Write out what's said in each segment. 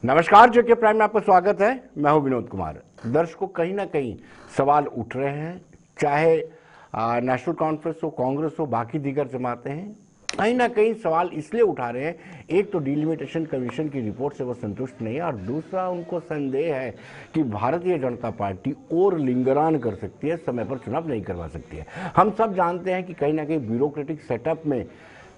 नमस्कार, जेके प्राइम में आपका स्वागत है। मैं हूं विनोद कुमार। दर्शकों, कहीं ना कहीं सवाल उठ रहे हैं, चाहे नेशनल कॉन्फ्रेंस हो, कांग्रेस हो, बाकी दीगर जमातें हैं, कहीं ना कहीं सवाल इसलिए उठा रहे हैं। एक तो डिलिमिटेशन कमीशन की रिपोर्ट से वो संतुष्ट नहीं है, और दूसरा उनको संदेह है कि भारतीय जनता पार्टी और लिंगरान कर सकती है, समय पर चुनाव नहीं करवा सकती है। हम सब जानते हैं कि कहीं ना कहीं ब्यूरोक्रेटिक सेटअप में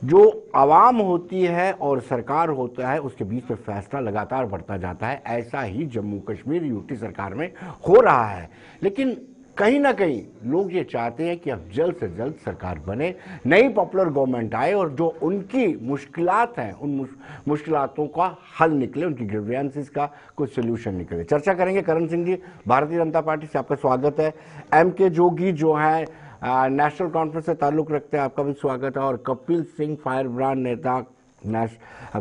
जो आवाम होती है और सरकार होता है, उसके बीच में फैसला लगातार बढ़ता जाता है। ऐसा ही जम्मू कश्मीर यूटी सरकार में हो रहा है। लेकिन कहीं ना कहीं लोग ये चाहते हैं कि अब जल्द से जल्द सरकार बने, नई पॉपुलर गवर्नमेंट आए और जो उनकी मुश्किलात हैं उन मुश्किलातों का हल निकले, उनकी ग्रीवेंसेस का कुछ सोल्यूशन निकले। चर्चा करेंगे करण सिंह जी, भारतीय जनता पार्टी से आपका स्वागत है। M.K. जोगी जो है नेशनल कॉन्फ्रेंस से ताल्लुक रखते हैं, आपका भी स्वागत है। और कपिल सिंह फायरब्रांड नेता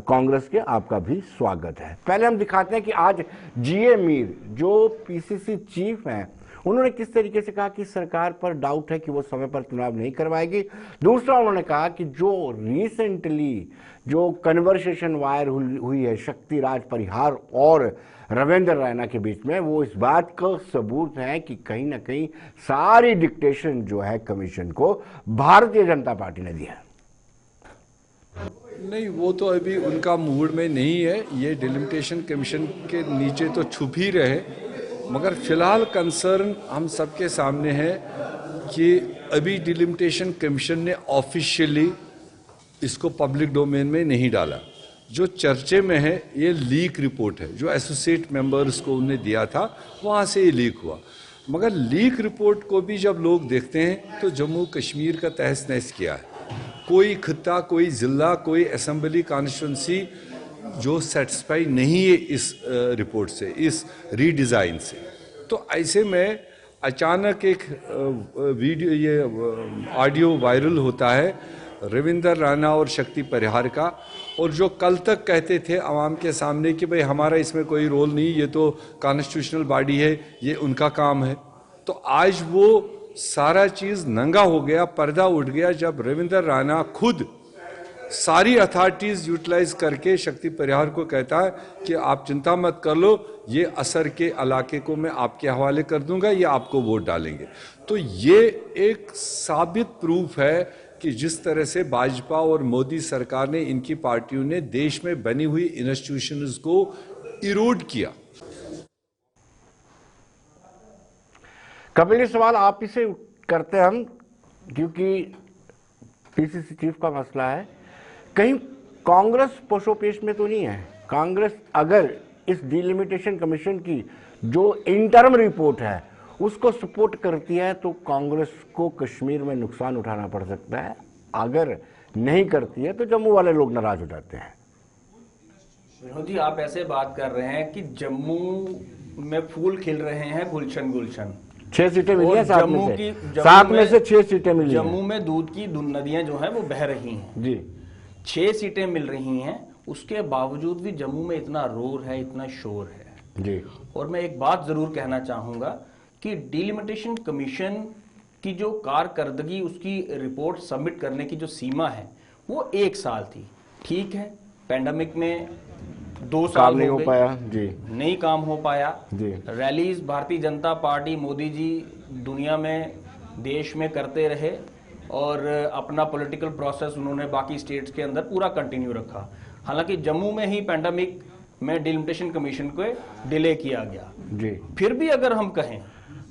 कांग्रेस के, आपका भी स्वागत है। पहले हम दिखाते हैं कि आज G.A. मीर जो पीसीसी चीफ हैं, उन्होंने किस तरीके से कहा कि सरकार पर डाउट है कि वो समय पर चुनाव नहीं करवाएगी। दूसरा, उन्होंने कहा कि जो रिसेंटली जो कन्वर्सेशन वायर हुई है शक्तिराज परिहार और रविंद्र रैना के बीच में, वो इस बात का सबूत है कि कहीं ना कहीं सारी डिक्टेशन जो है कमीशन को भारतीय जनता पार्टी ने दिया। नहीं, वो तो अभी उनका मूड में नहीं है। ये डिलिमिटेशन कमीशन के नीचे तो छुप ही रहे, मगर फिलहाल कंसर्न हम सबके सामने है कि अभी डिलिमिटेशन कमीशन ने ऑफिशियली इसको पब्लिक डोमेन में नहीं डाला। जो चर्चे में है ये लीक रिपोर्ट है, जो एसोसिएट मेंबर्स को उन्हें दिया था, वहाँ से ये लीक हुआ। मगर लीक रिपोर्ट को भी जब लोग देखते हैं तो जम्मू कश्मीर का तहस नहस किया है। कोई खित्ता, कोई ज़िला, कोई असेंबली कॉन्स्टिट्यूंसी जो सेटिस्फाई नहीं है इस रिपोर्ट से, इस रीडिज़ाइन से। तो ऐसे में अचानक एक वीडियो, ये ऑडियो वायरल होता है रविंद्र राणा और शक्ति परिहार का, और जो कल तक कहते थे आवाम के सामने कि भाई हमारा इसमें कोई रोल नहीं, ये तो कॉन्स्टिट्यूशनल बॉडी है, ये उनका काम है। तो आज वो सारा चीज़ नंगा हो गया, पर्दा उठ गया, जब रविंद्र राणा खुद सारी अथॉरिटीज़ यूटिलाइज करके शक्ति परिहार को कहता है कि आप चिंता मत कर लो, ये असर के इलाके को मैं आपके हवाले कर दूंगा, ये आपको वोट डालेंगे। तो ये एक साबित प्रूफ है कि जिस तरह से भाजपा और मोदी सरकार ने, इनकी पार्टियों ने देश में बनी हुई इंस्टीट्यूशंस को इरोड किया। कपिल, सवाल आप ही से करते हैं हम, क्योंकि पीसीसी चीफ का मसला है। कहीं कांग्रेस पोशोपेश में तो नहीं है? कांग्रेस अगर इस डिलिमिटेशन कमीशन की जो इंटरम रिपोर्ट है उसको सपोर्ट करती है तो कांग्रेस को कश्मीर में नुकसान उठाना पड़ सकता है। अगर नहीं करती है तो जम्मू वाले लोग नाराज हो जाते हैं। विनोद जी, आप ऐसे बात कर रहे हैं कि जम्मू में फूल खिल रहे हैं गुलशन गुलशन। 6 सीटें मिली हैं, सात में से 6 सीटें मिली। जम्मू में दूध की नदियां जो हैं वो बह रही हैं जी। 6 सीटें मिल रही हैं, उसके बावजूद भी जम्मू में इतना रोर है, इतना शोर है जी। और मैं एक बात जरूर कहना चाहूंगा कि डिलिमिटेशन कमीशन की जो कारकर्दगी, उसकी रिपोर्ट सबमिट करने की जो सीमा है वो 1 साल थी। ठीक है, पेंडेमिक में 2 साल नहीं हो पाया जी, नहीं काम हो पाया जी। रैलीज भारतीय जनता पार्टी, मोदी जी दुनिया में, देश में करते रहे और अपना पॉलिटिकल प्रोसेस उन्होंने बाकी स्टेट्स के अंदर पूरा कंटिन्यू रखा। हालांकि जम्मू में ही पेंडेमिक में डिलिमिटेशन कमीशन को डिले किया गया जी। फिर भी अगर हम कहें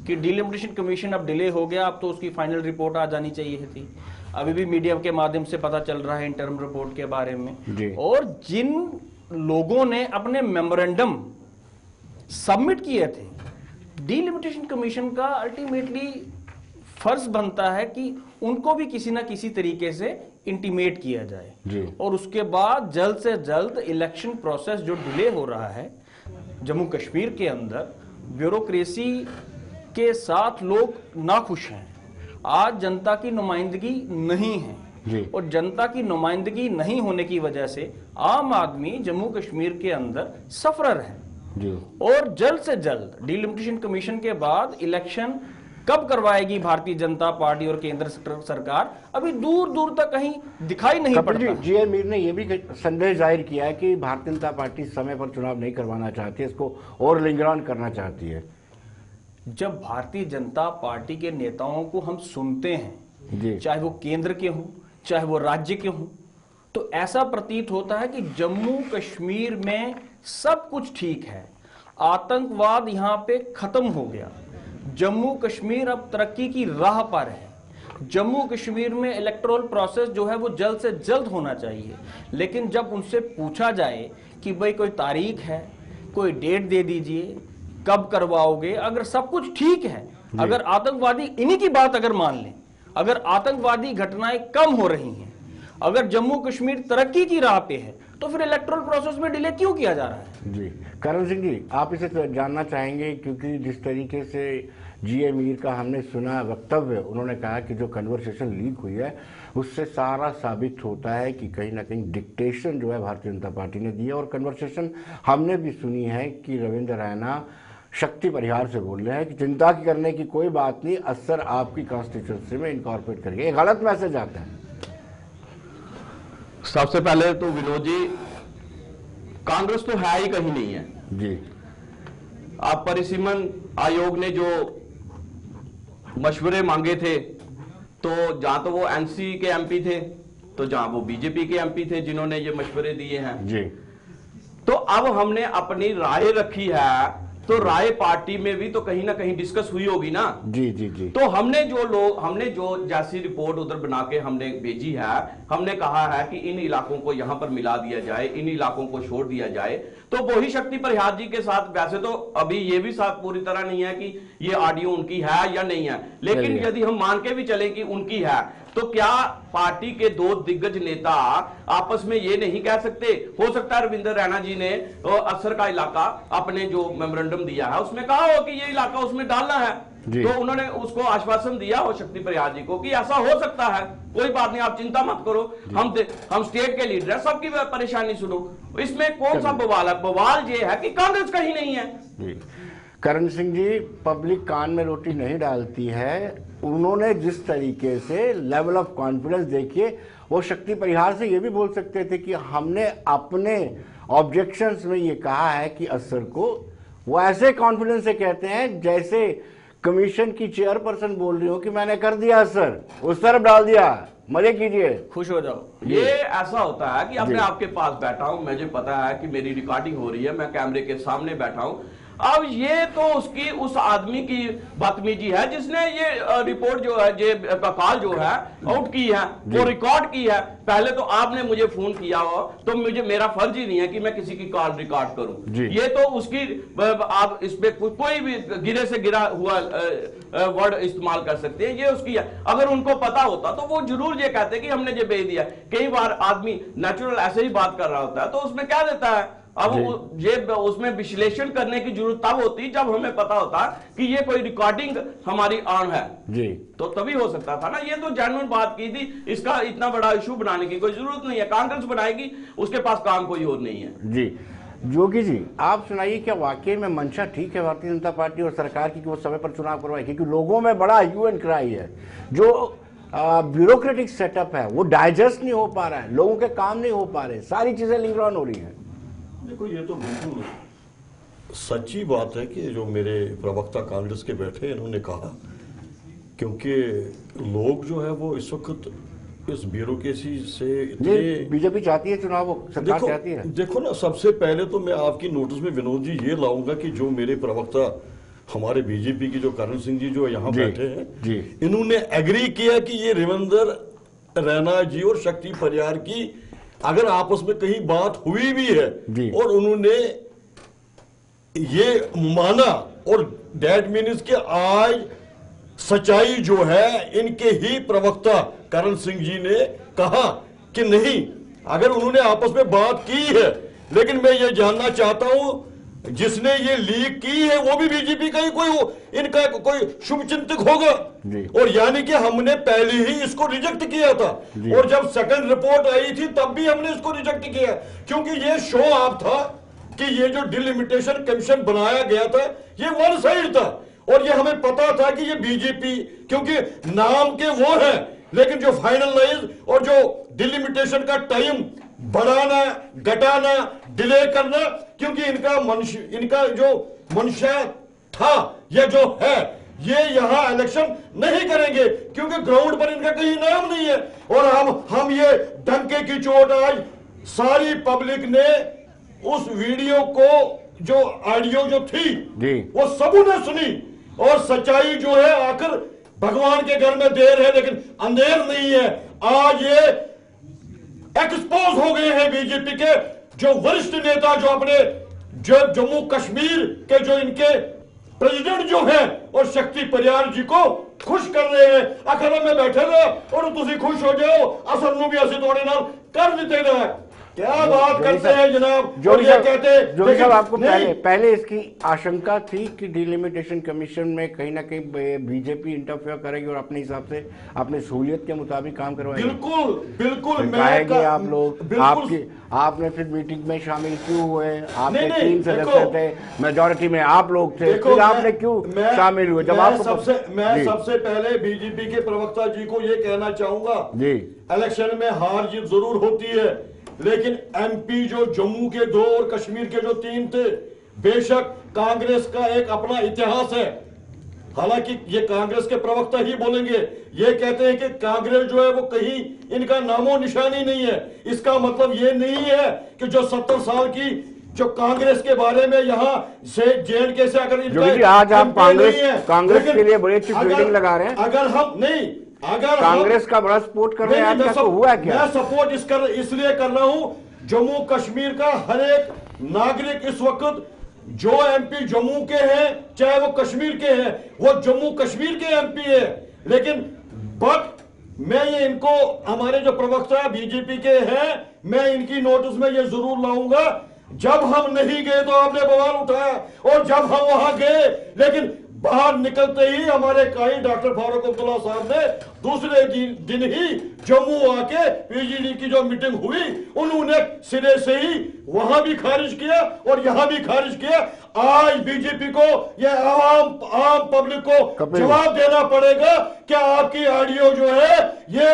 कि डिलिमिटेशन कमीशन अब डिले हो गया, अब तो उसकी फाइनल रिपोर्ट आ जानी चाहिए थी। अभी भी मीडिया के माध्यम से पता चल रहा है इंटरम रिपोर्ट के बारे में जी। और जिन लोगों ने अपने मेमोरेंडम सबमिट किए थे, डिलिमिटेशन कमीशन का अल्टीमेटली फर्ज बनता है कि उनको भी किसी ना किसी तरीके से इंटीमेट किया जाए जी। और उसके बाद जल्द से जल्द इलेक्शन प्रोसेस जो डिले हो रहा है जम्मू कश्मीर के अंदर, ब्यूरोक्रेसी के साथ लोग नाखुश हैं। आज जनता की नुमाइंदगी नहीं है जी। और जनता की नुमाइंदगी नहीं होने की वजह से आम आदमी जम्मू कश्मीर के अंदर सफरर है जी। और जल्द से जल्द डिलिमिटेशन कमीशन के बाद इलेक्शन कब करवाएगी भारतीय जनता पार्टी और केंद्र सरकार, अभी दूर दूर तक कहीं दिखाई नहीं पड़ता। जी मीर ने यह भी संदेह जाहिर किया है कि भारतीय जनता पार्टी समय पर चुनाव नहीं करवाना चाहती है, इसको और लिंगर ऑन करना चाहती है। जब भारतीय जनता पार्टी के नेताओं को हम सुनते हैं, चाहे वो केंद्र के हों चाहे वो राज्य के हों, तो ऐसा प्रतीत होता है कि जम्मू कश्मीर में सब कुछ ठीक है, आतंकवाद यहां पे खत्म हो गया, जम्मू कश्मीर अब तरक्की की राह पर है, जम्मू कश्मीर में इलेक्टोरल प्रोसेस जो है वो जल्द से जल्द होना चाहिए। लेकिन जब उनसे पूछा जाए कि भाई कोई तारीख है, कोई डेट दे दीजिए, कब करवाओगे, अगर सब कुछ ठीक है, अगर आतंकवादी इन्हीं की बात अगर मान लें, अगर आतंकवादी घटनाएं कम हो रही हैं, अगर जम्मू कश्मीर तरक्की की राह पे है, तो फिर इलेक्टोरल प्रोसेस में डिले क्यों किया जा रहा है? जी करण सिंह जी, आप इसे जानना चाहेंगे, क्योंकि जिस तरीके से जी मीर का हमने सुना वक्तव्य, उन्होंने कहा कि जो कन्वर्सेशन लीक हुई है उससे सारा साबित होता है कि कहीं ना कहीं डिक्टेशन जो है भारतीय जनता पार्टी ने दी है। और कन्वर्सेशन हमने भी सुनी है कि रविंद्र रैना शक्ति परिहार से बोल रहे हैं कि चिंता करने की कोई बात नहीं, असर आपकी कॉन्स्टिट्यूंसी में इनकॉर्पोरेट करेंगे। एक गलत मैसेज आता है। सबसे पहले तो विनोद जी, कांग्रेस तो है ही कहीं नहीं है जी। आप परिसीमन आयोग ने जो मशवरे मांगे थे, तो जहां तो वो एनसी के एमपी थे, तो जहां वो बीजेपी के एमपी थे जिन्होंने ये मशवरे दिए हैं जी। तो अब हमने अपनी राय रखी है, तो राय पार्टी में भी तो कहीं ना कहीं डिस्कस हुई होगी ना। जी जी जी। तो हमने जो जैसी रिपोर्ट उधर बना के हमने भेजी है, हमने कहा है कि इन इलाकों को यहां पर मिला दिया जाए, इन इलाकों को छोड़ दिया जाए। तो वही शक्ति परिहार जी के साथ, वैसे तो अभी ये भी साथ पूरी तरह नहीं है कि ये ऑडियो उनकी है या नहीं है, लेकिन यदि हम मान के भी चले कि उनकी है, तो क्या पार्टी के दो दिग्गज नेता आपस में ये नहीं कह सकते? हो सकता है रविंद्र रैना जी ने असर का इलाका अपने जो मेमोरेंडम दिया है उसमें कहा हो कि ये इलाका उसमें डालना है, तो उन्होंने उसको आश्वासन दिया हो शक्ति परिहार जी को कि ऐसा हो सकता है, कोई बात नहीं, आप चिंता मत करो, हम स्टेट के लीडर हैं, सबकी परेशानी सुनो। इसमें कौन सा बवाल है? बवाल ये है कि कांग्रेस कहीं नहीं है। करण सिंह जी, पब्लिक कान में रोटी नहीं डालती है। उन्होंने जिस तरीके से लेवल ऑफ कॉन्फिडेंस, देखिए, वो शक्ति परिहार से ये भी बोल सकते थे कि हमने अपने ऑब्जेक्शंस में ये कहा है कि असर को, वो ऐसे कॉन्फिडेंस से कहते हैं जैसे कमीशन की चेयरपर्सन बोल रही हो कि मैंने कर दिया असर, उस तरफ डाल दिया, मजे कीजिए, खुश हो जाओ। ये ऐसा होता है कि अब मैं आपके पास बैठा हूं, मुझे पता है कि मेरी रिकॉर्डिंग हो रही है, मैं कैमरे के सामने बैठा हूं, अब ये तो उस आदमी की बदतमीजी है जिसने ये रिपोर्ट जो है, ये कॉल जो है आउट की है, वो रिकॉर्ड की है। पहले तो आपने मुझे फोन किया हो, तो मेरा फर्ज ही नहीं है कि मैं किसी की कॉल रिकॉर्ड करूं। ये तो उसकी, आप इस पे कोई भी गिरे से गिरा हुआ वर्ड इस्तेमाल कर सकते हैं, ये उसकी है। अगर उनको पता होता तो वो जरूर ये कहते कि हमने ये भेज दिया। कई बार आदमी नेचुरल ऐसे ही बात कर रहा होता है, तो उसमें क्या देता है, अब ये उसमें विश्लेषण करने की जरूरत तब होती जब हमें पता होता कि ये कोई रिकॉर्डिंग हमारी ऑन है जी, तो तभी हो सकता था ना। ये तो जेन्युइन बात की थी, इसका इतना बड़ा इशू बनाने की कोई जरूरत नहीं है। कांग्रेस बनाएगी, उसके पास काम कोई और नहीं है। जी जोगी जी, आप सुनाइए, क्या वाकई में मंशा ठीक है भारतीय जनता पार्टी और सरकार की कि वो समय पर चुनाव करवाए? क्योंकि लोगों में बड़ा ह्यू एंड क्राई है, जो ब्यूरोक्रेटिक सेटअप है वो डाइजेस्ट नहीं हो पा रहा है, लोगों के काम नहीं हो पा रहे, सारी चीजें लिंगर ऑन हो रही हैं। देखो, ये तो बिल्कुल सच्ची बात है कि जो मेरे प्रवक्ता कांग्रेस के बैठे इन्होंने कहा, क्योंकि लोग जो है वो इस वक्त इस ब्यूरोक्रेसी से इतने, बीजेपी चाहती है चुनाव, सरकार चाहती है। देखो ना, सबसे पहले तो मैं आपकी नोटिस में विनोद जी ये लाऊंगा कि जो मेरे प्रवक्ता हमारे बीजेपी की जो करण सिंह जी जो यहाँ बैठे हैं, इन्होंने एग्री किया कि ये रविंद्र रैना जी और शक्ति परिहार की अगर आपस में कहीं बात हुई भी है, और उन्होंने ये माना, और दैट मीन्स कि आज सच्चाई जो है इनके ही प्रवक्ता करण सिंह जी ने कहा कि नहीं, अगर उन्होंने आपस में बात की है। लेकिन मैं ये जानना चाहता हूं, जिसने ये लीक की है वो भी बीजेपी का ही कोई इनका कोई शुभचिंतक होगा, और यानी कि हमने पहले ही इसको रिजेक्ट किया था, और जब सेकंड रिपोर्ट आई थी तब भी हमने इसको रिजेक्ट किया, क्योंकि ये शो ऑफ था कि ये जो डिलिमिटेशन कमीशन बनाया गया था ये वन साइड था, और ये हमें पता था कि ये बीजेपी, क्योंकि नाम के वो है, लेकिन जो फाइनलाइज और जो डिलिमिटेशन का टाइम बढ़ाना, घटाना, डिले करना, क्योंकि इनका जो मंशा था या जो है, ये यहां इलेक्शन नहीं करेंगे क्योंकि ग्राउंड पर इनका कहीं नाम नहीं है। और हम ये डंके की चोट आज सारी पब्लिक ने उस वीडियो को, जो ऑडियो जो थी वो सबों ने सुनी, और सच्चाई जो है आखिर भगवान के घर में देर है लेकिन अंधेर नहीं है। आज ये एक्सपोज हो गए हैं बीजेपी के जो वरिष्ठ नेता, जो अपने जो जम्मू कश्मीर के जो इनके प्रेसिडेंट जो है और शक्ति परियार जी को खुश कर रहे हैं। अखर में बैठे रहे और तुसी खुश हो जाओ, असल में भी असि थोड़े नाल कर देते रहे। क्या बात करते हैं जनाब। जो ये कहते हैं, जो साहब आपको पहले इसकी आशंका थी कि डिलिमिटेशन कमीशन में कहीं ना कहीं बीजेपी इंटरफेयर करेगी और अपने हिसाब से अपने सहूलियत के मुताबिक काम करवाएगी। बिल्कुल बिल्कुल। कहेंगे आप लोग, आपने फिर मीटिंग में शामिल क्यों हुए? आपके 3 सदस्य थे, मेजॉरिटी में आप लोग थे, फिर आपने क्यों शामिल हुए? जब आपको मैं सबसे पहले बीजेपी के प्रवक्ता जी को ये कहना चाहूंगा जी, इलेक्शन में हार जीत जरूर होती है, लेकिन एमपी जो जम्मू के 2 और कश्मीर के जो 3 थे, बेशक कांग्रेस का एक अपना इतिहास है। हालांकि ये कांग्रेस के प्रवक्ता ही बोलेंगे, ये कहते हैं कि कांग्रेस जो है वो कहीं इनका नामो निशानी नहीं है। इसका मतलब ये नहीं है कि जो 70 साल की जो कांग्रेस के बारे में यहाँ से जेएनके से अगर इनका आज आप कांग्रेस के लिए बड़ी अच्छी फील्डिंग लगा रहे हैं। अगर हम नहीं, अगर कांग्रेस का बड़ा सपोर्ट कर रहे हैं, आपका तो हुआ क्या? मैं सपोर्ट इसलिए कर रहा हूं, जम्मू कश्मीर का हर एक नागरिक इस वक्त जो एमपी जम्मू के हैं, चाहे वो कश्मीर के हैं, वो जम्मू कश्मीर के एमपी है। लेकिन बट मैं ये इनको, हमारे जो प्रवक्ता बीजेपी के हैं, मैं इनकी नोटिस में ये जरूर लाऊंगा। जब हम नहीं गए तो आपने बवाल उठाया, और जब हम वहां गए, लेकिन बाहर निकलते ही हमारे काई डॉक्टर फारूक अब्दुल्ला साहब ने दूसरे दिन ही जम्मू आके पीजीडी की जो मीटिंग हुई, उन्होंने सिरे से ही वहां भी खारिज किया और यहां भी खारिज किया। आज बीजेपी को या आम पब्लिक को जवाब देना पड़ेगा कि आपकी ऑडियो जो है ये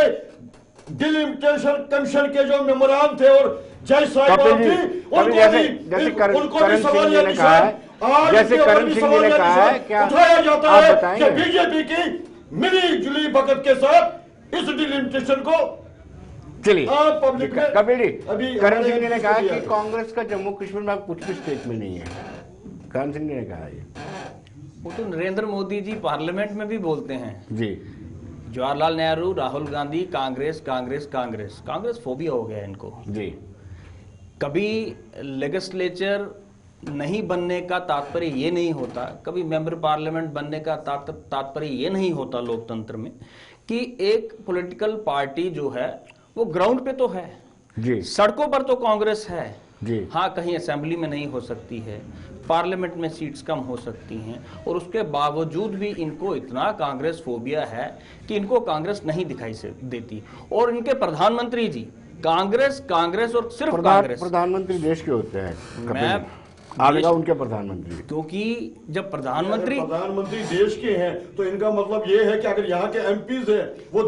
डिलिमिटेशन कमीशन के जो मेमोरान थे और जय साहिब उनको भी सवाल जैसे करण सिंह जी ने कहा है, क्या उठाया जाता है कि बीजेपी की मिली जुली भगत के साथ इस डिलिमिटेशन को। चलिए पब्लिक में अभी करण सिंह जी ने कहा कि कांग्रेस का जम्मू कश्मीर में कुछ भी स्टेट में नहीं है। करण सिंह जी ने कहा ये, वो तो नरेंद्र मोदी जी पार्लियामेंट में भी बोलते हैं जी। जवाहरलाल नेहरू, राहुल गांधी, कांग्रेस कांग्रेस कांग्रेस, कांग्रेस फोबिया हो गया इनको जी। कभी लेजिस्लेचर नहीं बनने का तात्पर्य ये नहीं होता, कभी मेंबर पार्लियामेंट बनने का तात्पर्य ये नहीं होता लोकतंत्र में कि एक पॉलिटिकल पार्टी जो है वो ग्राउंड पे तो है जी, सड़कों पर तो कांग्रेस है जी। हाँ, कहीं असेंबली में नहीं हो सकती है, पार्लियामेंट में सीट्स कम हो सकती हैं, और उसके बावजूद भी इनको इतना कांग्रेस फोबिया है कि इनको कांग्रेस नहीं दिखाई देती। और इनके प्रधानमंत्री जी कांग्रेस कांग्रेस और सिर्फ कांग्रेस। प्रधानमंत्री देश के होते हैं, मैं आगे का उनके प्रधानमंत्री, क्योंकि जब प्रधानमंत्री देश के हैं तो इनका मतलब ये है कि अगर यहाँ के एमपीज हैं वो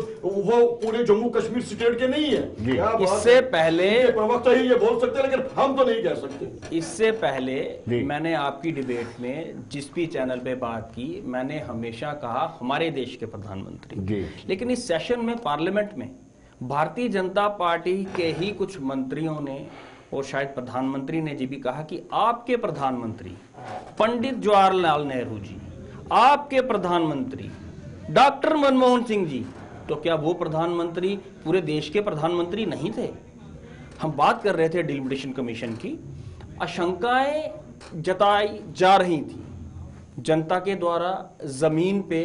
पूरे जम्मू कश्मीर स्टेट के नहीं है। इससे पहले प्रवक्ता ही ये बोल सकते हैं, लेकिन हम तो नहीं कह सकते। इससे पहले मैंने आपकी डिबेट में जिस भी चैनल पे बात की, मैंने हमेशा कहा हमारे देश के प्रधानमंत्री, लेकिन इस सेशन में पार्लियामेंट में भारतीय जनता पार्टी के ही कुछ मंत्रियों ने और शायद प्रधानमंत्री ने जी भी कहा कि आपके प्रधानमंत्री पंडित जवाहरलाल नेहरू जी, आपके प्रधानमंत्री डॉक्टर मनमोहन सिंह जी, तो क्या वो प्रधानमंत्री पूरे देश के प्रधानमंत्री नहीं थे? हम बात कर रहे थे डिलिमिटेशन कमीशन की, आशंकाएं जताई जा रही थी जनता के द्वारा जमीन पे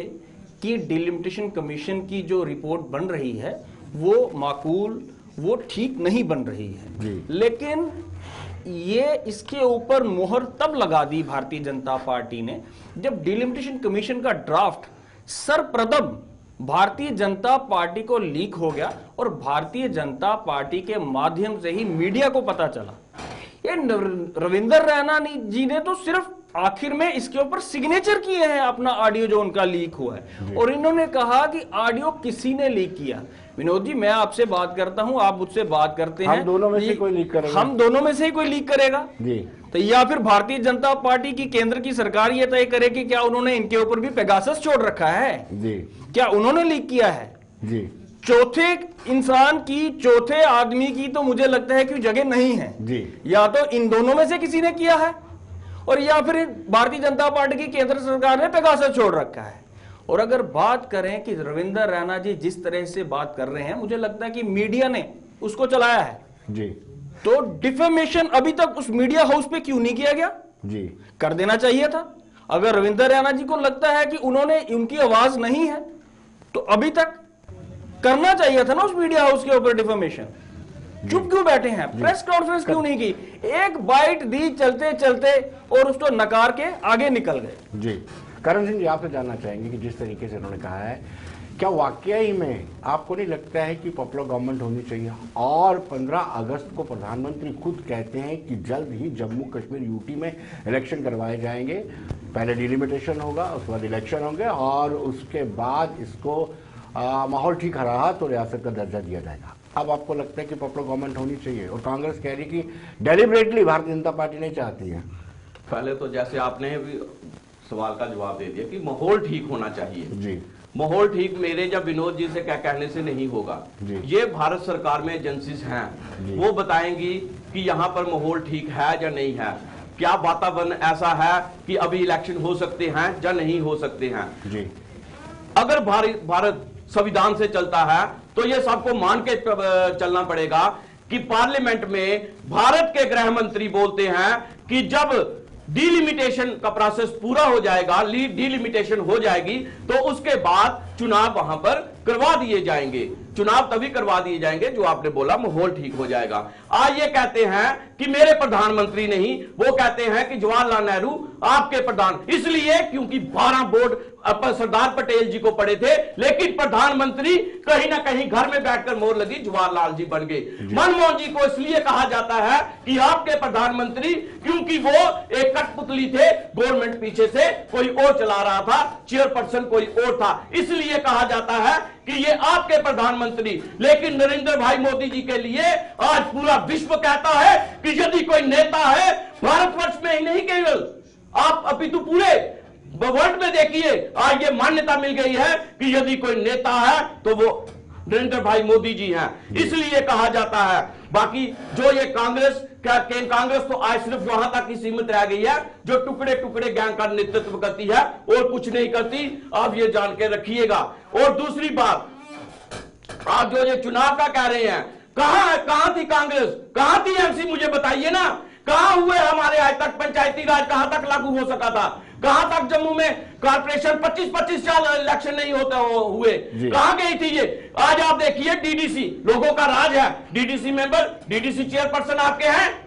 कि डिलिमिटेशन कमीशन की जो रिपोर्ट बन रही है वो माकूल, वो ठीक नहीं बन रही है। लेकिन ये इसके ऊपर मोहर तब लगा दी भारतीय जनता पार्टी ने जब डिलिमिटेशन कमीशन का ड्राफ्ट सर्वप्रथम भारतीय जनता पार्टी को लीक हो गया और भारतीय जनता पार्टी के माध्यम से ही मीडिया को पता चला। ये रविंदर रैना जी ने तो सिर्फ आखिर में इसके ऊपर सिग्नेचर किए हैं अपना ऑडियो जो उनका लीक हुआ है, और इन्होंने कहा कि ऑडियो किसी ने लीक किया। विनोद जी, मैं आपसे बात करता हूं, आप मुझसे बात करते हैं, हम दोनों में से कोई लीक करेगा, हम दोनों में से ही कोई लीक करेगा जी। तो या फिर भारतीय जनता पार्टी की केंद्र की सरकार ये तय करे कि क्या उन्होंने इनके ऊपर भी पेगासस छोड़ रखा है जी, क्या उन्होंने लीक किया है जी, चौथे इंसान की, चौथे आदमी की तो मुझे लगता है कि जगह नहीं है जी। या तो इन दोनों में से किसी ने किया है और या फिर भारतीय जनता पार्टी की केंद्र सरकार ने पेगासस छोड़ रखा है। और अगर बात करें कि रविंद्र रैना जी जिस तरह से बात कर रहे हैं, मुझे लगता है कि मीडिया ने उसको चलाया है जी, तो डिफेमेशन अभी तक उस मीडिया हाउस पे क्यों नहीं किया गया? जी, कर देना चाहिए था। अगर रविंद्र रैना जी को लगता है कि उन्होंने उनकी आवाज नहीं है तो अभी तक करना चाहिए था ना उस मीडिया हाउस के ऊपर डिफेमेशन। चुप क्यों बैठे हैं? प्रेस कॉन्फ्रेंस क्यों नहीं की? एक बाइट दी चलते चलते और उसको नकार के आगे निकल गए। जी। करण सिंह जी, आपसे जानना चाहेंगे कि जिस तरीके से उन्होंने कहा है, क्या वाकई में आपको नहीं लगता है कि पॉपुलर गवर्नमेंट होनी चाहिए? और 15 अगस्त को प्रधानमंत्री खुद कहते हैं कि जल्द ही जम्मू कश्मीर यूटी में इलेक्शन करवाए जाएंगे, पहले डिलिमिटेशन होगा, उसके बाद इलेक्शन होंगे और उसके बाद इसको माहौल ठीक रहा तो रियासत का दर्जा दिया जाएगा। अब आपको लगता है कि पॉपुलर गवर्नमेंट होनी चाहिए और कांग्रेस कह रही कि डेलिबरेटली भारतीय जनता पार्टी नहीं चाहती है। पहले तो जैसे आपने भी सवाल का जवाब दे दिया कि माहौल ठीक होना चाहिए जी, माहौल ठीक मेरे या विनोद जी से क्या कहने से नहीं होगा। ये भारत सरकार में एजेंसीज हैं, वो बताएंगी कि यहाँ पर माहौल ठीक है या नहीं है, क्या वातावरण ऐसा है कि अभी इलेक्शन हो सकते हैं या नहीं हो सकते हैं जी। अगर भारत संविधान से चलता है तो ये सबको मान के चलना पड़ेगा कि पार्लियामेंट में भारत के गृह मंत्री बोलते हैं कि जब डिलिमिटेशन का प्रोसेस पूरा हो जाएगा, डिलिमिटेशन हो जाएगी तो उसके बाद चुनाव वहां पर करवा दिए जाएंगे। चुनाव तभी करवा दिए जाएंगे जो आपने बोला माहौल ठीक हो जाएगा। आज ये कहते हैं कि मेरे प्रधानमंत्री नहीं, वो कहते हैं कि जवाहरलाल नेहरू आपके प्रधान, इसलिए क्योंकि 12 बोर्ड सरदार पटेल जी को पढ़े थे, लेकिन प्रधानमंत्री कहीं ना कहीं घर में बैठकर मोहर लगी जवाहरलाल जी बन गए। मनमोहन जी को इसलिए कहा जाता है कि आपके प्रधानमंत्री, क्योंकि वो एक कठपुतली थे, गवर्नमेंट पीछे से कोई और चला रहा था, चेयरपर्सन कोई और था, इसलिए कहा जाता है कि ये आपके प्रधानमंत्री। लेकिन नरेंद्र भाई मोदी जी के लिए आज पूरा विश्व कहता है कि यदि कोई नेता है भारतवर्ष में ही नहीं केवल आप अपितु पूरे वर्ल्ड में देखिए, आज ये मान्यता मिल गई है कि यदि कोई नेता है तो वो नरेंद्र भाई मोदी जी हैं, इसलिए कहा जाता है। बाकी जो ये कांग्रेस तो आज सिर्फ वहां तक ही सीमित रह गई है जो टुकड़े टुकड़े गैंग का नेतृत्व करती है और कुछ नहीं करती, आप ये जान के रखिएगा। और दूसरी बात, आप जो ये चुनाव का कह रहे हैं, कहां थी कांग्रेस, कहां थी एमसी, मुझे बताइए ना, कहां हुए हमारे आज तक पंचायती राज कहां तक लागू हो सका था? कहां तक जम्मू में कॉर्पोरेशन 25-25 साल इलेक्शन नहीं होते हुए, कहां गई थी ये? आज आप देखिए डीडीसी, लोगों का राज है, डीडीसी मेंबर, डीडीसी चेयरपर्सन आपके हैं,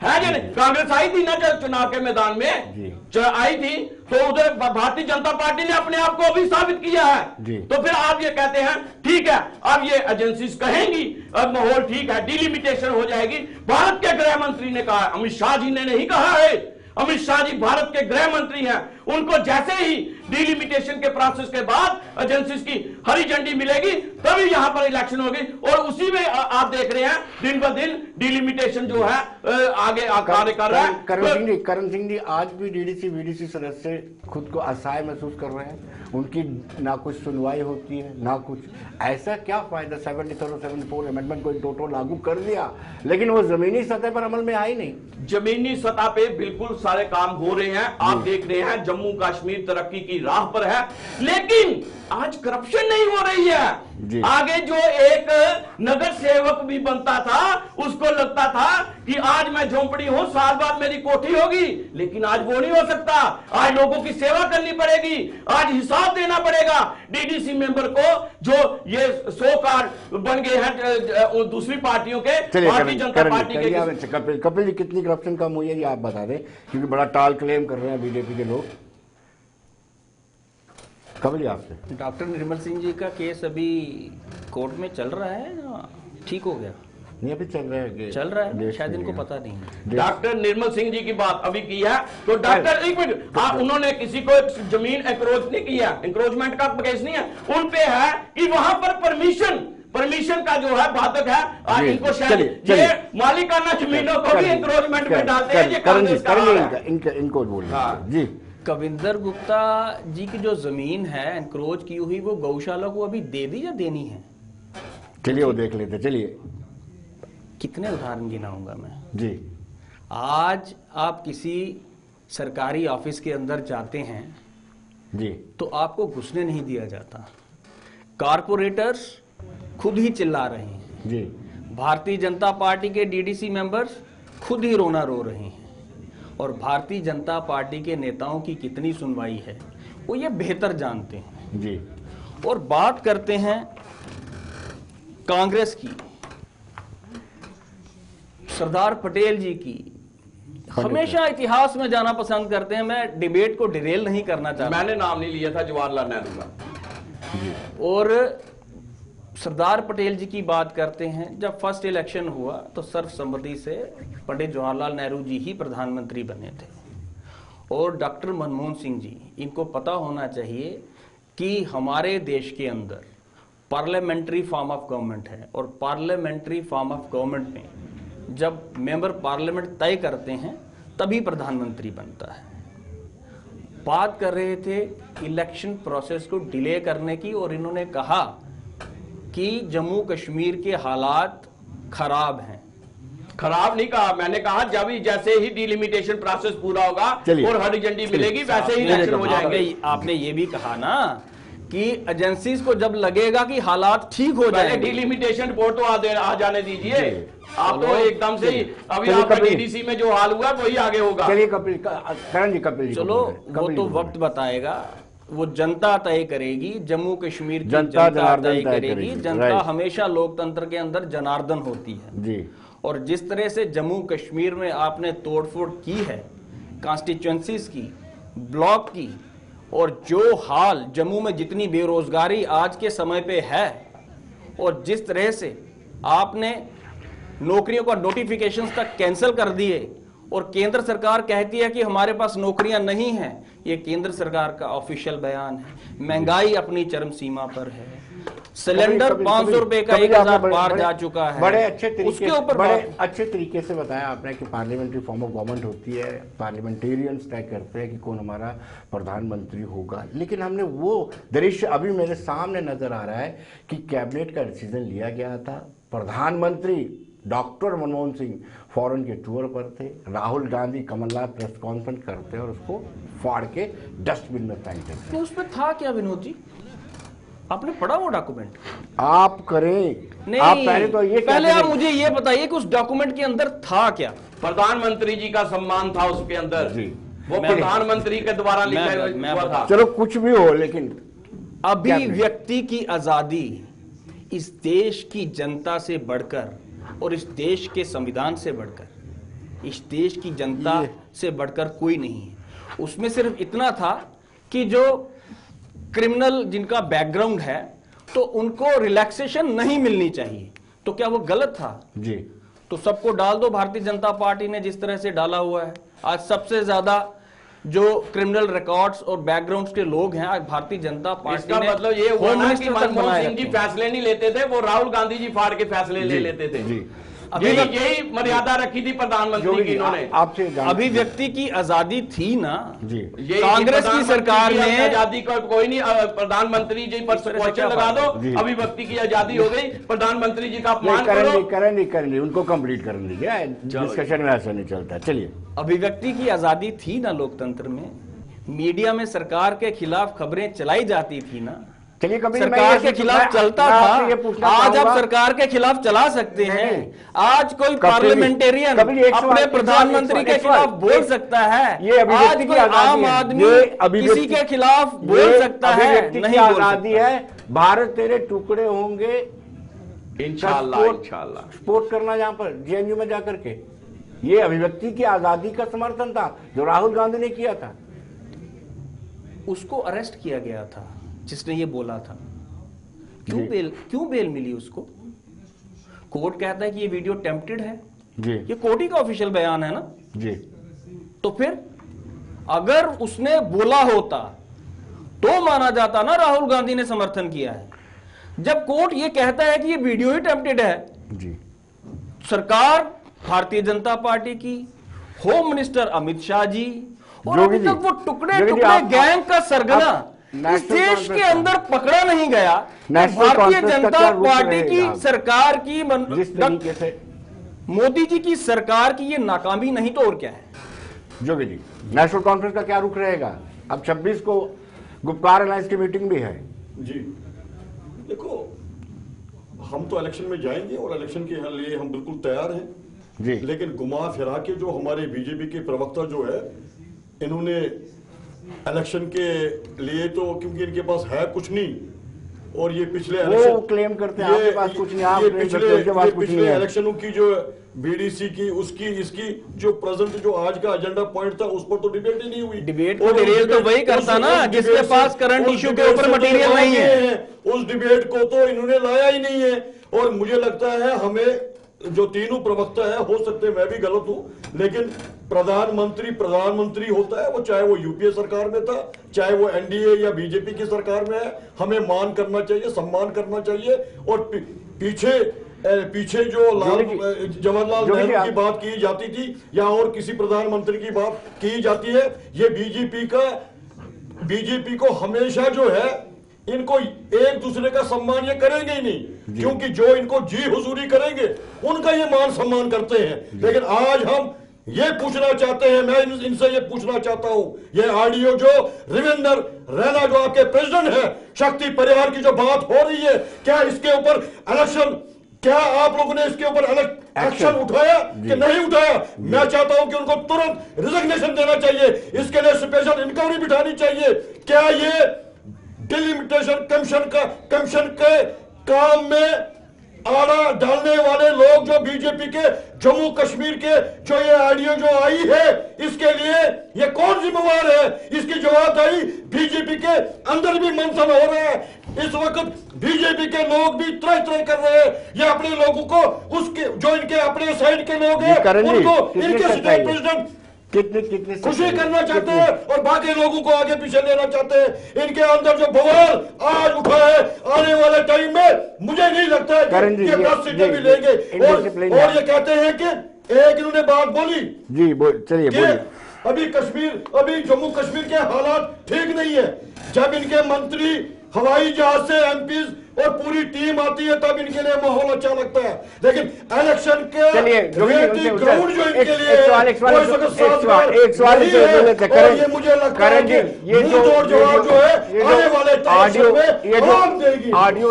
है जी नहीं? कांग्रेस आई थी ना जब चुनाव के मैदान में आई थी तो उधर भारतीय जनता पार्टी ने अपने आप को अभी साबित किया है। तो फिर आप ये कहते हैं ठीक है, अब ये एजेंसीज कहेंगी अब माहौल ठीक है, डिलिमिटेशन हो जाएगी। भारत के गृह मंत्री ने कहा, अमित शाह जी ने नहीं कहा है, अमित शाह जी भारत के गृह मंत्री हैं, उनको जैसे ही डिलिमिटेशन के प्रोसेस के बाद एजेंसीज की हरी झंडी मिलेगी तभी यहां पर इलेक्शन होगी। और उसी में आप देख रहे हैं दिन ब दिन डिलिमिटेशन जो है आगे कार्य कर रहा है। करण सिंह जी आज भी डीडीसी वीडीसी सदस्य खुद को असहाय महसूस कर रहे हैं, उनकी ना कुछ सुनवाई होती है ना कुछ। ऐसा क्या फायदा? 73 और 74 अमेंडमेंट को टोटल लागू कर दिया लेकिन वो जमीनी सतह पर अमल में आई नहीं। जमीनी सतह पे बिल्कुल सारे काम हो रहे हैं, आप देख रहे हैं जम्मू कश्मीर तरक्की की राह पर है, लेकिन आज करप्शन नहीं हो रही है। आगे जो एक नगर सेवक भी बनता था उसको लगता था कि आज मैं झोंपड़ी हूं, साल बाद मेरी कोठी होगी, लेकिन आज वो नहीं हो सकता। आज लोगों की सेवा करनी पड़ेगी, आज हिसाब देना पड़ेगा डीडीसी मेंबर को, जो ये 100 कार्ड बन गए हैं दूसरी पार्टियों के, भारतीय जनता पार्टी के। कपिल जी, कितनी करप्शन कम हुई है ये आप बता दें, क्योंकि बड़ा टाल क्लेम कर रहे हैं बीजेपी के लोग। कपिल जी आपसे। डॉक्टर निर्मल सिंह जी का केस अभी कोर्ट में चल रहा है या ठीक हो गया? नहीं अभी चल रहा है चल रहा है, देश शायद में इनको ये। पता नहीं है। डॉक्टर निर्मल सिंह जी की बात अभी की है, तो डॉक्टर एक मिनट, उन्होंने किसी को जमीन एक्रोच नहीं किया, इंक्रोचमेंट का केस नहीं है, उन पे है कि वहां पर परमिशन का जो है बाधक है, इनको शायद ये मालिकाना जमीनों को भी इंक्रोचमेंट में डालते हैं, ये कांग्रेस का हाल है। इनको बोलिए हाँ। जी। कविंदर गुप्ता जी की जो जमीन है एनक्रोच की हुई, वो गौशाला को अभी दे दी या देनी है? चलिए वो देख लेते, चलिए कितने उदाहरण गिनाऊंगा मैं जी। आज आप किसी सरकारी ऑफिस के अंदर जाते हैं जी तो आपको घुसने नहीं दिया जाता, कारपोरेटर्स खुद ही चिल्ला रहे हैं, जी भारतीय जनता पार्टी के डीडीसी मेंबर्स खुद ही रोना रो रहे हैं, और भारतीय जनता पार्टी के नेताओं की कितनी सुनवाई है वो ये बेहतर जानते हैं। जी और बात करते हैं कांग्रेस की, सरदार पटेल जी की, हमेशा इतिहास में जाना पसंद करते हैं। मैं डिबेट को डिरेल नहीं करना चाहता, मैंने नाम नहीं लिया था जवाहरलाल नेहरू का। और सरदार पटेल जी की बात करते हैं। जब फर्स्ट इलेक्शन हुआ तो सर्वसम्मति से पंडित जवाहरलाल नेहरू जी ही प्रधानमंत्री बने थे, और डॉक्टर मनमोहन सिंह जी, इनको पता होना चाहिए कि हमारे देश के अंदर पार्लियामेंट्री फॉर्म ऑफ गवर्नमेंट है, और पार्लियामेंट्री फॉर्म ऑफ गवर्नमेंट में जब मेंबर पार्लियामेंट तय करते हैं तभी प्रधानमंत्री बनता है। बात कर रहे थे इलेक्शन प्रोसेस को डिले करने की, और इन्होंने कहा कि जम्मू कश्मीर के हालात खराब हैं। खराब नहीं कहा, मैंने कहा जब जैसे ही डिलिमिटेशन प्रोसेस पूरा होगा और हरी झंडी मिलेगी वैसे ही इलेक्शन हो जाएंगे। आपने ये भी कहा ना कि एजेंसीज को जब लगेगा कि हालात ठीक हो जाएंगे, डिलिमिटेशन रिपोर्ट तो आ जाने दीजिए। आप तो एकदम से ही अभी चलिए, आपका कपिल। डीडीसी में जो हाल हुआ वही आगे होगा। चलिए कपिल करण जी, कपिल जी चलो वो तो वक्त बताएगा, वो जनता तय करेगी, जम्मू कश्मीर की जनता तय करेगी। जनता हमेशा लोकतंत्र के अंदर जनार्दन होती है जी। और जिस तरह से जम्मू कश्मीर में आपने तोड़फोड़ की है कॉन्स्टिट्यूएंसीज की, ब्लॉक की, और जो हाल जम्मू में जितनी बेरोजगारी आज के समय पे है, और जिस तरह से आपने नौकरियों का नोटिफिकेशन तक कैंसिल कर दिए, और केंद्र सरकार कहती है कि हमारे पास नौकरियां नहीं हैं, ये केंद्र सरकार का ऑफिशियल बयान है। महंगाई अपनी चरम सीमा पर है, सिलेंडर 500 रुपए का 1000 पार जा चुका है। बड़े अच्छे तरीके, उसके ऊपर बड़े अच्छे तरीके से बताया आपने कि पार्लियामेंट्री फॉर्म ऑफ गवर्नमेंट होती है, पार्लियामेंटेरियंस तय करते हैं कि कौन हमारा प्रधानमंत्री होगा। लेकिन हमने वो दृश्य अभी मेरे सामने नजर आ रहा है कि कैबिनेट का डिसीजन लिया गया था, प्रधानमंत्री डॉक्टर मनमोहन सिंह फॉरेन के टूर पर थे, राहुल गांधी कमलनाथ प्रेस कॉन्फ्रेंस करते और उसको फाड़ के डस्टबिन में फेंक देते। तो उसमें था क्या विनोद जी? आपने पढ़ा वो डॉक्यूमेंट? आप करें नहीं, आप पहले तो ये पहले आप मुझे ये बताइए कि उस डॉक्यूमेंट के अंदर था क्या? प्रधानमंत्री जी का सम्मान था उसके अंदर जी। वो प्रधानमंत्री के द्वारा लिखा हुआ था। चलो कुछ भी हो, लेकिन अभिव्यक्ति की आजादी इस देश की जनता से बढ़कर और इस देश के संविधान से बढ़कर, इस देश की जनता से बढ़कर कोई नहीं है। उसमें सिर्फ इतना था कि जो क्रिमिनल जिनका बैकग्राउंड है तो उनको रिलैक्सेशन नहीं मिलनी चाहिए। तो क्या वो गलत था? जी। तो सबको डाल दो। भारतीय जनता पार्टी ने जिस तरह से डाला हुआ है, आज सबसे ज्यादा जो क्रिमिनल रिकॉर्ड्स और बैकग्राउंड्स के लोग हैं आज भारतीय जनता पार्टी इसका ने मतलब ये हुआ होम ना कि मिनिस्टर तक मनमोहन बनाए सिंह जी रखे हैं। फैसले नहीं लेते थे, वो राहुल गांधी जी फाड़ के फैसले ले लेते थे। जी। यही मर्यादा रखी थी प्रधानमंत्री की इन्होंने। आपसे अभिव्यक्ति की आजादी थी ना जी। यही कांग्रेस की सरकार ने आजादी का कोई नहीं, प्रधानमंत्री जी पर क्वेश्चन लगा दो, अभिव्यक्ति की आजादी हो गई, प्रधानमंत्री जी का अपमान करो। करेंगे उनको कंप्लीट करने दीजिए, डिस्कशन में ऐसा नहीं चलता। चलिए, अभिव्यक्ति की आजादी थी ना लोकतंत्र में, मीडिया में सरकार के खिलाफ खबरें चलाई जाती थी ना, चलिए कभी सरकार के खिलाफ चलता था। आज आप सरकार के खिलाफ चला सकते हैं। आज कोई पार्लियामेंटेरियन अपने प्रधानमंत्री के खिलाफ बोल सकता है, ये आज कोई आम आदमी किसी के खिलाफ बोल सकता है, नहीं आजादी है। भारत तेरे टुकड़े होंगे इंशाल्लाह इंशाल्लाह सपोर्ट करना जहां पर जेएनयू में जाकर के, ये अभिव्यक्ति की आजादी का समर्थन था जो राहुल गांधी ने किया था। उसको अरेस्ट किया गया था जिसने ये बोला था। क्यों बेल मिली उसको? कोर्ट कहता है कि ये वीडियो टेम्प्टेड है, जी ये कोर्ट ही का ऑफिशियल बयान है ना। जी तो फिर अगर उसने बोला होता तो माना जाता ना राहुल गांधी ने समर्थन किया है। जब कोर्ट ये कहता है कि ये वीडियो ही टेम्प्टेड है, जी सरकार भारतीय जनता पार्टी की, होम मिनिस्टर अमित शाह जी, और जोगी अभी जी, तक वो टुकड़े जोगी जी, टुकड़े आप- गैंग का सरगना इस नेशनल देश कॉन्फ्रेंस के का- अंदर पकड़ा नहीं गया। नेशनल भारतीय कॉन्फ्रेंस का जनता क्या रुख पार्टी की रहेगा? सरकार की जिस तरीके से मोदी जी की सरकार की ये नाकामी नहीं तो और क्या है। जोगी जी, नेशनल कॉन्फ्रेंस का क्या रुख रहेगा? अब 26 को गुप्कार अलायंस की मीटिंग भी है। जी देखो, हम तो इलेक्शन में जाएंगे और इलेक्शन के लिए हम बिल्कुल तैयार हैं जी लेकिन घुमा फिरा के जो हमारे बीजेपी के प्रवक्ता जो है, इन्होंने इलेक्शन के लिए तो क्योंकि इनके पास है कुछ नहीं, और ये पिछले वो क्लेम करते हैं आपके पास कुछ नहीं, आप ये क्लेम करते हैं उनके पास कुछ नहीं पिछले है। इलेक्शनों की जो बीडीसी की उसकी इसकी जो प्रेजेंट जो आज का एजेंडा पॉइंट था उस पर तो डिबेट ही नहीं हुई। डिबेट और को उस डिरेल तो डिबेट- वही करता उस- ना उस जिसके डिबेट पास से- करंट उस इश्यू के डिबेट ऊपर से तो मटेरियल भागे नहीं है। हैं। उस डिबेट को तो इन्होंने लाया ही नहीं है, और मुझे लगता है हमें जो तीनों प्रवक्ता है, हो सकते हैं मैं भी गलत हूं, लेकिन प्रधानमंत्री होता है, वो चाहे वो यूपीए सरकार में था, चाहे वो एनडीए या बीजेपी की सरकार में है, हमें मान करना चाहिए, सम्मान करना चाहिए। और पीछे जो जवाहरलाल जोगी जी, नेहरू की बात की जाती थी या और किसी प्रधानमंत्री की बात की जाती है, ये बीजेपी को हमेशा जो है, इनको एक दूसरे का सम्मान ये करेंगे ही नहीं, क्योंकि जो इनको जी हुजूरी करेंगे उनका ये मान सम्मान करते हैं। लेकिन आज हम ये पूछना चाहते हैं, मैं इनसे ये पूछना चाहता हूं, ये ऑडियो जो रविंदर रैना जो आपके प्रेसिडेंट है, शक्ति परिवार की जो बात हो रही है, क्या इसके ऊपर इलेक्शन, क्या आप लोगों ने इसके ऊपर एक्शन उठाया कि नहीं उठाया? मैं चाहता हूं कि उनको तुरंत रिजिग्नेशन देना चाहिए, इसके लिए स्पेशल इंक्वायरी बिठानी चाहिए। क्या ये डिलिमिटेशन कमीशन के काम में आड़ा डालने वाले लोग जो बीजेपी के जम्मू कश्मीर के जो ये ऑडियो जो आई है, इसके लिए ये कौन जिम्मेवार है? इसकी जवाबदारी बीजेपी के अंदर भी मंथन हो रहा है। इस वक्त बीजेपी के लोग भी त्रय कर रहे हैं, ये अपने लोगों को उसके जो इनके अपने साइड के लोग हैं उनको इनके स्टेट प्रेसिडेंट कितने खुशी करना चाहते हैं और बाकी लोगों को आगे पीछे लेना चाहते हैं। इनके अंदर जो बवाल आज उठा है, आने वाले टाइम में मुझे नहीं लगता है कि ये 10 सीटें भी लेंगे। और ये कहते हैं कि एक इन्होंने बात बोली जी, चलिए बोलिए। अभी जम्मू कश्मीर के हालात ठीक नहीं है। जब इनके मंत्री हवाई जहाज से एमपीज और पूरी टीम आती है तब इनके लिए माहौल अच्छा लगता है, लेकिन इलेक्शन के ग्राउंड जो इनके लिए एक सवाल ये मुझे लगता है कि मुंहतोड़ जवाब जो है आने वाले टाइम में आम देगी। ऑडियो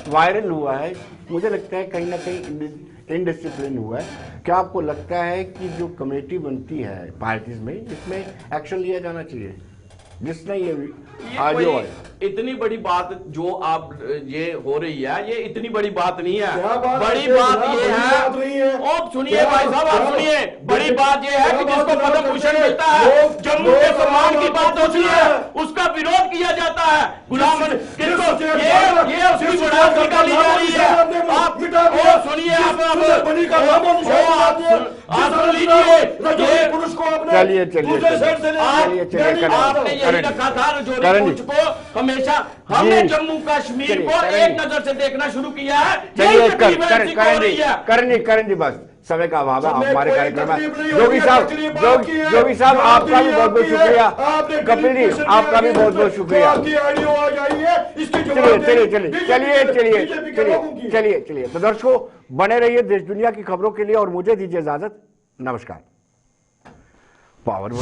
वायरल हुआ है, मुझे लगता है कहीं ना कहीं इनडिसिप्लिन हुआ है। क्या आपको लगता है कि जो कमेटी बनती है पार्टीज में, इसमें एक्शन लिया जाना चाहिए जिसने ये ऑडियो है? इतनी बड़ी बात जो आप ये हो रही है, ये इतनी बड़ी बात नहीं है। बड़ी है? बात ये है, और सुनिए भाई साहब, आप सुनिए, बड़ी बात ये है कि जिसको पद्म भूषण मिलता है, जम्मू के सम्मान की बात होती है, उसका विरोध किया जाता है। गुलाम ये उसकी बुनियाद निकाली जा रही है। आप सुनिए, आप सुन लीजिए। चलिए आपने यही रखा था जोड़ी पूछ को हमेशा, हमने जम्मू कश्मीर को एक नजर से देखना शुरू किया है। करण जी बस समय का अभाव है हमारे कार्यक्रम में। जोगी साहब आपका भी बहुत बहुत शुक्रिया। कपिल जी आपका भी बहुत बहुत शुक्रिया। चलिए तो दर्शकों बने रहिए देश दुनिया की खबरों के लिए और मुझे दीजिए इजाजत। नमस्कार। पावर